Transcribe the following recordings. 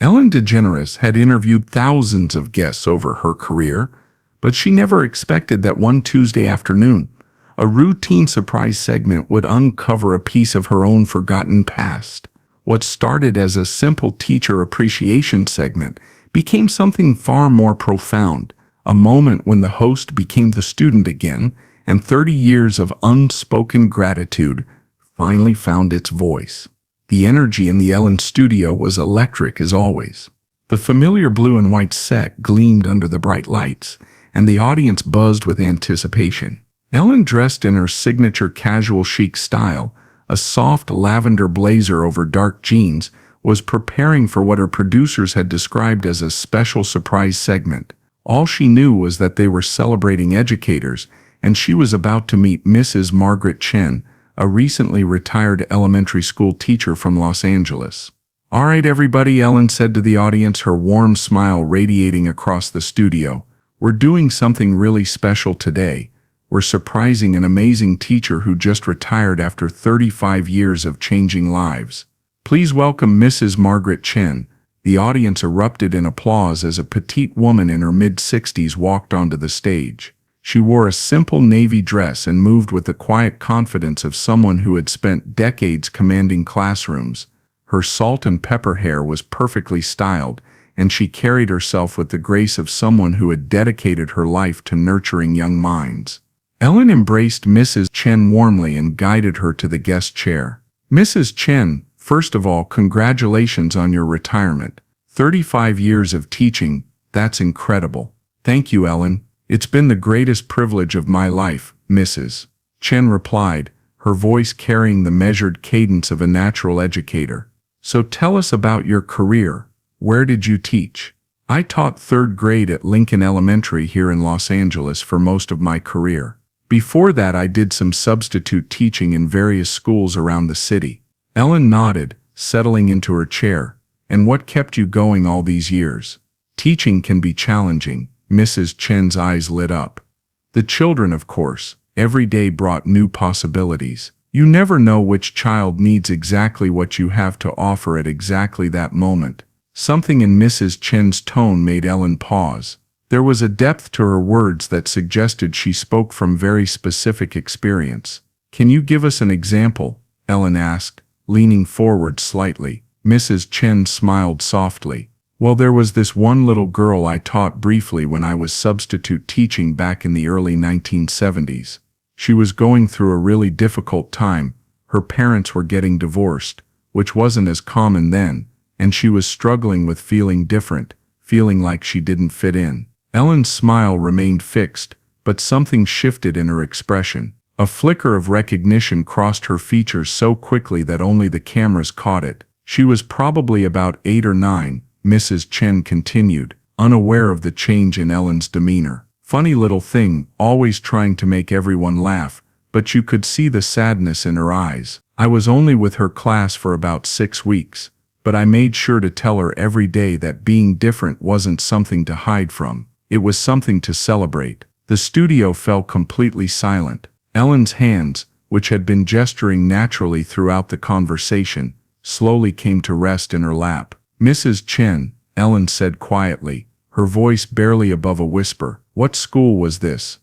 Ellen DeGeneres had interviewed thousands of guests over her career, but she never expected that one Tuesday afternoon, a routine surprise segment would uncover a piece of her own forgotten past. What started as a simple teacher appreciation segment became something far more profound, a moment when the host became the student again, and 30 years of unspoken gratitude finally found its voice. The energy in the Ellen studio was electric as always. The familiar blue and white set gleamed under the bright lights, and the audience buzzed with anticipation. Ellen, dressed in her signature casual chic style, a soft lavender blazer over dark jeans, was preparing for what her producers had described as a special surprise segment. All she knew was that they were celebrating educators, and she was about to meet Mrs. Margaret Chen, a recently retired elementary school teacher from Los Angeles. "All right, everybody," Ellen said to the audience, her warm smile radiating across the studio. "We're doing something really special today. We're surprising an amazing teacher who just retired after 35 years of changing lives. Please welcome Mrs. Margaret Chen." The audience erupted in applause as a petite woman in her mid-60s walked onto the stage. She wore a simple navy dress and moved with the quiet confidence of someone who had spent decades commanding classrooms. Her salt and pepper hair was perfectly styled, and she carried herself with the grace of someone who had dedicated her life to nurturing young minds. Ellen embraced Mrs. Chen warmly and guided her to the guest chair. "Mrs. Chen, first of all, congratulations on your retirement. 35 years of teaching, that's incredible." "Thank you, Ellen. It's been the greatest privilege of my life," Mrs. Chen replied, her voice carrying the measured cadence of a natural educator. "So tell us about your career. Where did you teach?" "I taught 3rd grade at Lincoln Elementary here in Los Angeles for most of my career. Before that, I did some substitute teaching in various schools around the city." Ellen nodded, settling into her chair. "And what kept you going all these years?" "Teaching can be challenging." Mrs. Chen's eyes lit up. "The children, of course. Every day brought new possibilities. You never know which child needs exactly what you have to offer at exactly that moment." Something in Mrs. Chen's tone made Ellen pause. There was a depth to her words that suggested she spoke from very specific experience. "Can you give us an example?" Ellen asked, leaning forward slightly. Mrs. Chen smiled softly. "Well, there was this one little girl I taught briefly when I was substitute teaching back in the early 1970s. She was going through a really difficult time. Her parents were getting divorced, which wasn't as common then, and she was struggling with feeling different, feeling like she didn't fit in." Ellen's smile remained fixed, but something shifted in her expression. A flicker of recognition crossed her features so quickly that only the cameras caught it. "She was probably about 8 or 9, Mrs. Chen continued, unaware of the change in Ellen's demeanor. "Funny little thing, always trying to make everyone laugh, but you could see the sadness in her eyes. I was only with her class for about 6 weeks, but I made sure to tell her every day that being different wasn't something to hide from. It was something to celebrate." The studio fell completely silent. Ellen's hands, which had been gesturing naturally throughout the conversation, slowly came to rest in her lap. "Mrs. Chen," Ellen said quietly, her voice barely above a whisper, "what school was this?"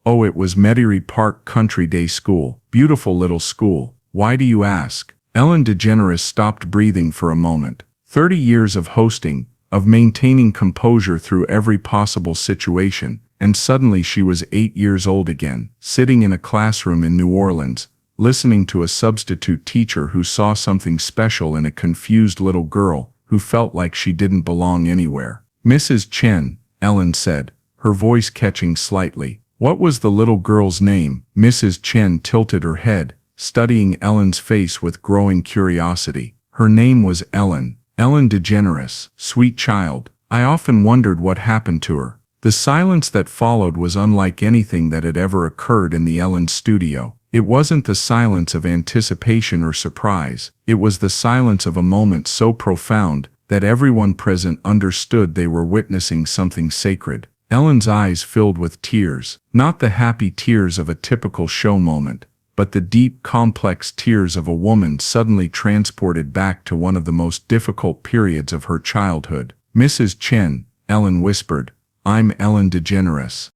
"Oh, it was Metairie Park Country Day School. Beautiful little school. Why do you ask?" Ellen DeGeneres stopped breathing for a moment. 30 years of hosting, of maintaining composure through every possible situation, and suddenly she was 8 years old again, sitting in a classroom in New Orleans, listening to a substitute teacher who saw something special in a confused little girl who felt like she didn't belong anywhere. "Mrs. Chen," Ellen said, her voice catching slightly. "What was the little girl's name?" Mrs. Chen tilted her head, studying Ellen's face with growing curiosity. "Her name was Ellen DeGeneres. Sweet child. I often wondered what happened to her." The silence that followed was unlike anything that had ever occurred in the Ellen studio. It wasn't the silence of anticipation or surprise. It was the silence of a moment so profound that everyone present understood they were witnessing something sacred. Ellen's eyes filled with tears, not the happy tears of a typical show moment, but the deep, complex tears of a woman suddenly transported back to one of the most difficult periods of her childhood. "Mrs. Chen," Ellen whispered, "I'm Ellen DeGeneres."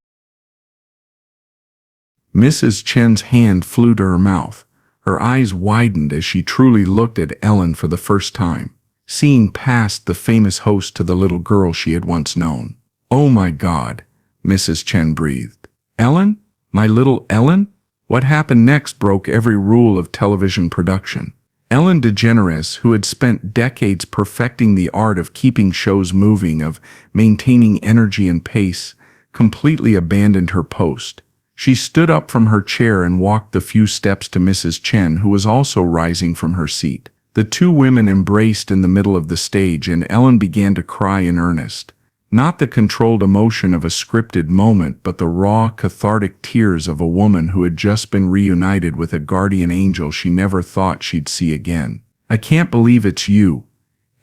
Mrs. Chen's hand flew to her mouth. Her eyes widened as she truly looked at Ellen for the first time, seeing past the famous host to the little girl she had once known. "Oh my God," Mrs. Chen breathed. "Ellen? My little Ellen?" What happened next broke every rule of television production. Ellen DeGeneres, who had spent decades perfecting the art of keeping shows moving, of maintaining energy and pace, completely abandoned her post. She stood up from her chair and walked the few steps to Mrs. Chen, who was also rising from her seat. The two women embraced in the middle of the stage, and Ellen began to cry in earnest. Not the controlled emotion of a scripted moment, but the raw, cathartic tears of a woman who had just been reunited with a guardian angel she never thought she'd see again. "I can't believe it's you,"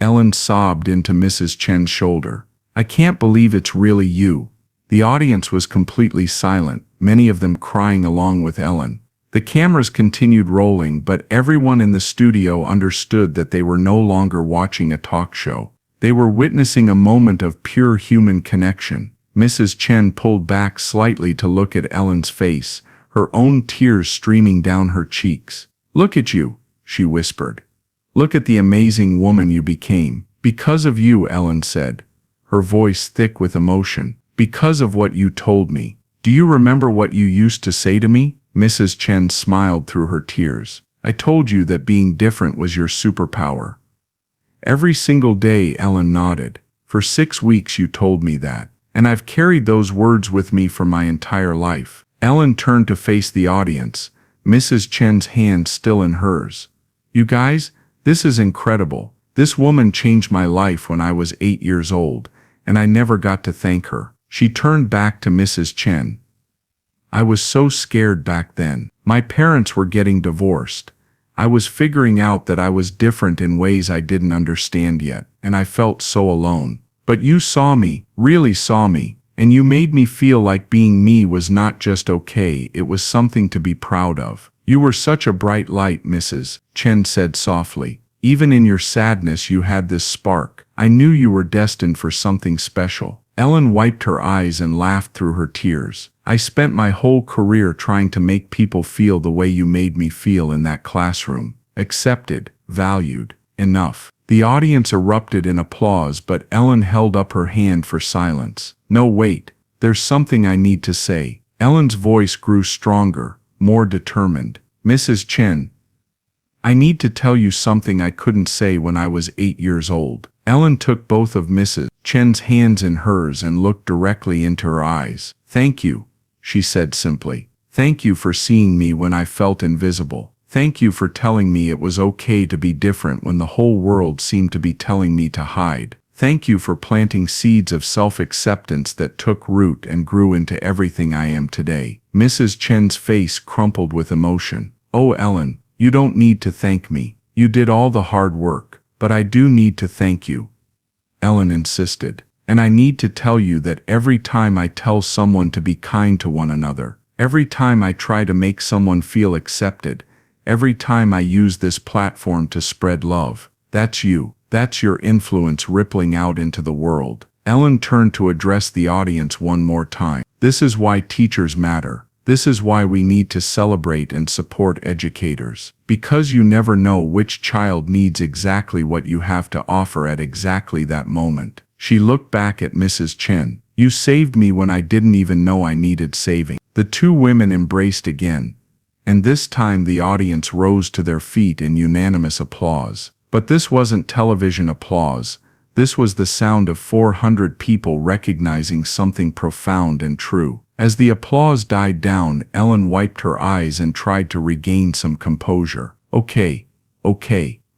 Ellen sobbed into Mrs. Chen's shoulder. "I can't believe it's really you." The audience was completely silent, many of them crying along with Ellen. The cameras continued rolling, but everyone in the studio understood that they were no longer watching a talk show. They were witnessing a moment of pure human connection. Mrs. Chen pulled back slightly to look at Ellen's face, her own tears streaming down her cheeks. "Look at you," she whispered. "Look at the amazing woman you became. Because of you," Ellen said, her voice thick with emotion. "Because of what you told me. Do you remember what you used to say to me?" Mrs. Chen smiled through her tears. "I told you that being different was your superpower." "Every single day," Ellen nodded. "For 6 weeks you told me that. And I've carried those words with me for my entire life." Ellen turned to face the audience, Mrs. Chen's hand still in hers. "You guys, this is incredible. This woman changed my life when I was 8 years old, and I never got to thank her." She turned back to Mrs. Chen. "I was so scared back then. My parents were getting divorced. I was figuring out that I was different in ways I didn't understand yet, and I felt so alone. But you saw me, really saw me, and you made me feel like being me was not just okay, it was something to be proud of. You were such a bright light," Mrs. Chen said softly. "Even in your sadness you had this spark. I knew you were destined for something special." Ellen wiped her eyes and laughed through her tears. "I spent my whole career trying to make people feel the way you made me feel in that classroom. Accepted, valued, enough." The audience erupted in applause, but Ellen held up her hand for silence. "No, wait. There's something I need to say." Ellen's voice grew stronger, more determined. "Mrs. Chen, I need to tell you something I couldn't say when I was 8 years old." Ellen took both of Mrs. Chen's hands in hers and looked directly into her eyes. "Thank you," she said simply. "Thank you for seeing me when I felt invisible. Thank you for telling me it was okay to be different when the whole world seemed to be telling me to hide. Thank you for planting seeds of self-acceptance that took root and grew into everything I am today." Mrs. Chen's face crumpled with emotion. "Oh, Ellen, you don't need to thank me. You did all the hard work. But I do need to thank you," Ellen insisted. "And I need to tell you that every time I tell someone to be kind to one another, every time I try to make someone feel accepted, every time I use this platform to spread love, that's you. That's your influence rippling out into the world." Ellen turned to address the audience one more time. "This is why teachers matter. This is why we need to celebrate and support educators. Because you never know which child needs exactly what you have to offer at exactly that moment." She looked back at Mrs. Chen. "You saved me when I didn't even know I needed saving." The two women embraced again, and this time the audience rose to their feet in unanimous applause. But this wasn't television applause. This was the sound of 400 people recognizing something profound and true. As the applause died down, Ellen wiped her eyes and tried to regain some composure. Okay,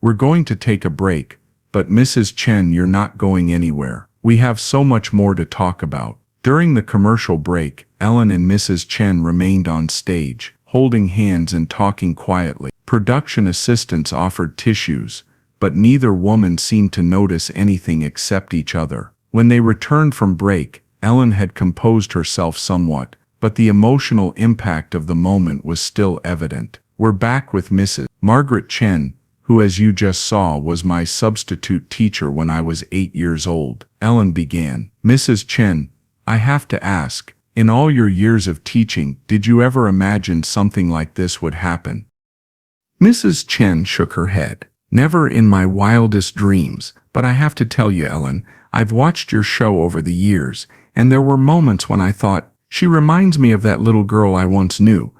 we're going to take a break, but Mrs. Chen, you're not going anywhere. We have so much more to talk about." During the commercial break, Ellen and Mrs. Chen remained on stage, holding hands and talking quietly. Production assistants offered tissues, but neither woman seemed to notice anything except each other. When they returned from break, Ellen had composed herself somewhat, but the emotional impact of the moment was still evident. We're back with Mrs. Margaret Chen, who, as you just saw, was my substitute teacher when I was 8 years old. Ellen began. Mrs. Chen, I have to ask, in all your years of teaching, did you ever imagine something like this would happen? Mrs. Chen shook her head. Never in my wildest dreams, but I have to tell you, Ellen, I've watched your show over the years, and there were moments when I thought, she reminds me of that little girl I once knew.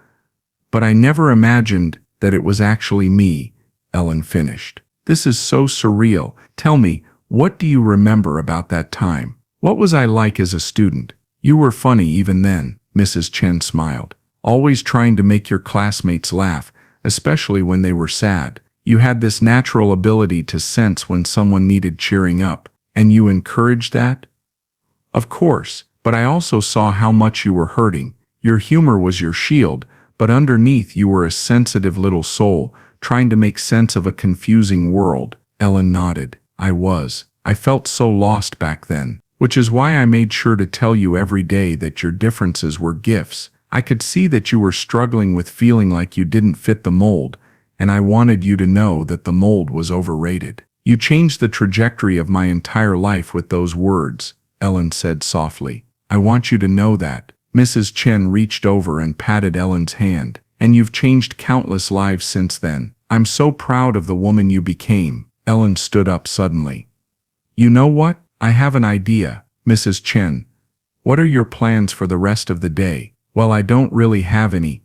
But I never imagined that it was actually me, Ellen finished. This is so surreal. Tell me, what do you remember about that time? What was I like as a student? You were funny even then, Mrs. Chen smiled, always trying to make your classmates laugh, especially when they were sad. You had this natural ability to sense when someone needed cheering up, and you encouraged that? Of course, but I also saw how much you were hurting. Your humor was your shield, but underneath you were a sensitive little soul, trying to make sense of a confusing world. Ellen nodded. I felt so lost back then, which is why I made sure to tell you every day that your differences were gifts. I could see that you were struggling with feeling like you didn't fit the mold, and I wanted you to know that the mold was overrated. You changed the trajectory of my entire life with those words, Ellen said softly. I want you to know that. Mrs. Chen reached over and patted Ellen's hand. And you've changed countless lives since then. I'm so proud of the woman you became. Ellen stood up suddenly. You know what? I have an idea, Mrs. Chen. What are your plans for the rest of the day? Well, I don't really have any.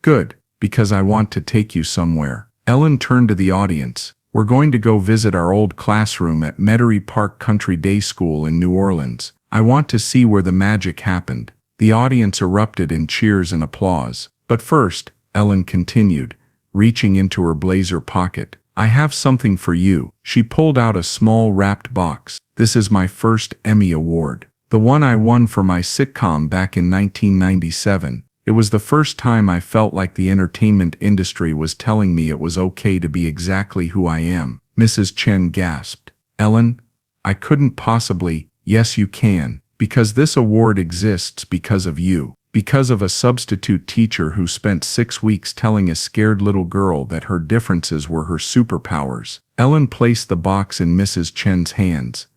Good, because I want to take you somewhere. Ellen turned to the audience. We're going to go visit our old classroom at Metairie Park Country Day School in New Orleans. I want to see where the magic happened. The audience erupted in cheers and applause. But first, Ellen continued, reaching into her blazer pocket, I have something for you. She pulled out a small wrapped box. This is my first Emmy Award. The one I won for my sitcom back in 1997. It was the first time I felt like the entertainment industry was telling me it was okay to be exactly who I am. Mrs. Chen gasped. Ellen, I couldn't possibly. Yes, you can, because this award exists because of you. Because of a substitute teacher who spent 6 weeks telling a scared little girl that her differences were her superpowers. Ellen placed the box in Mrs. Chen's hands.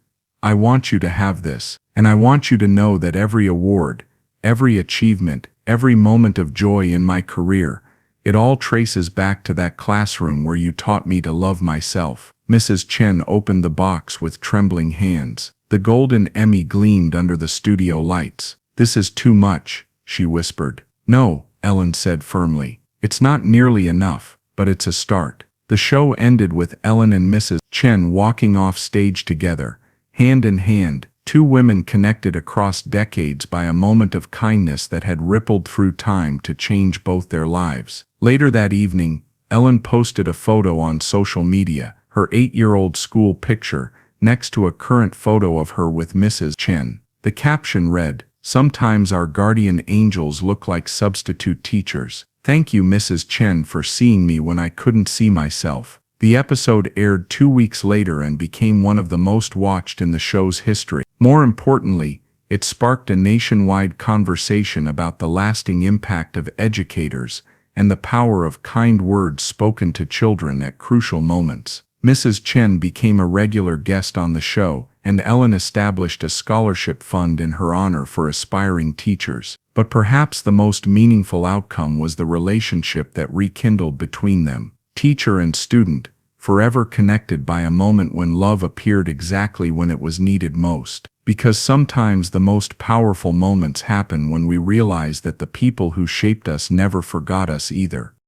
I want you to have this, and I want you to know that every award, every achievement, every moment of joy in my career, it all traces back to that classroom where you taught me to love myself. Mrs. Chen opened the box with trembling hands. The golden Emmy gleamed under the studio lights. This is too much, she whispered. No, Ellen said firmly. It's not nearly enough, but it's a start. The show ended with Ellen and Mrs. Chen walking off stage together, hand in hand, two women connected across decades by a moment of kindness that had rippled through time to change both their lives. Later that evening, Ellen posted a photo on social media, her 8-year-old school picture, next to a current photo of her with Mrs. Chen. The caption read, Sometimes our guardian angels look like substitute teachers. Thank you, Mrs. Chen, for seeing me when I couldn't see myself. The episode aired 2 weeks later and became one of the most watched in the show's history. More importantly, it sparked a nationwide conversation about the lasting impact of educators and the power of kind words spoken to children at crucial moments. Mrs. Chen became a regular guest on the show, and Ellen established a scholarship fund in her honor for aspiring teachers. But perhaps the most meaningful outcome was the relationship that rekindled between them. Teacher and student, forever connected by a moment when love appeared exactly when it was needed most. Because sometimes the most powerful moments happen when we realize that the people who shaped us never forgot us either.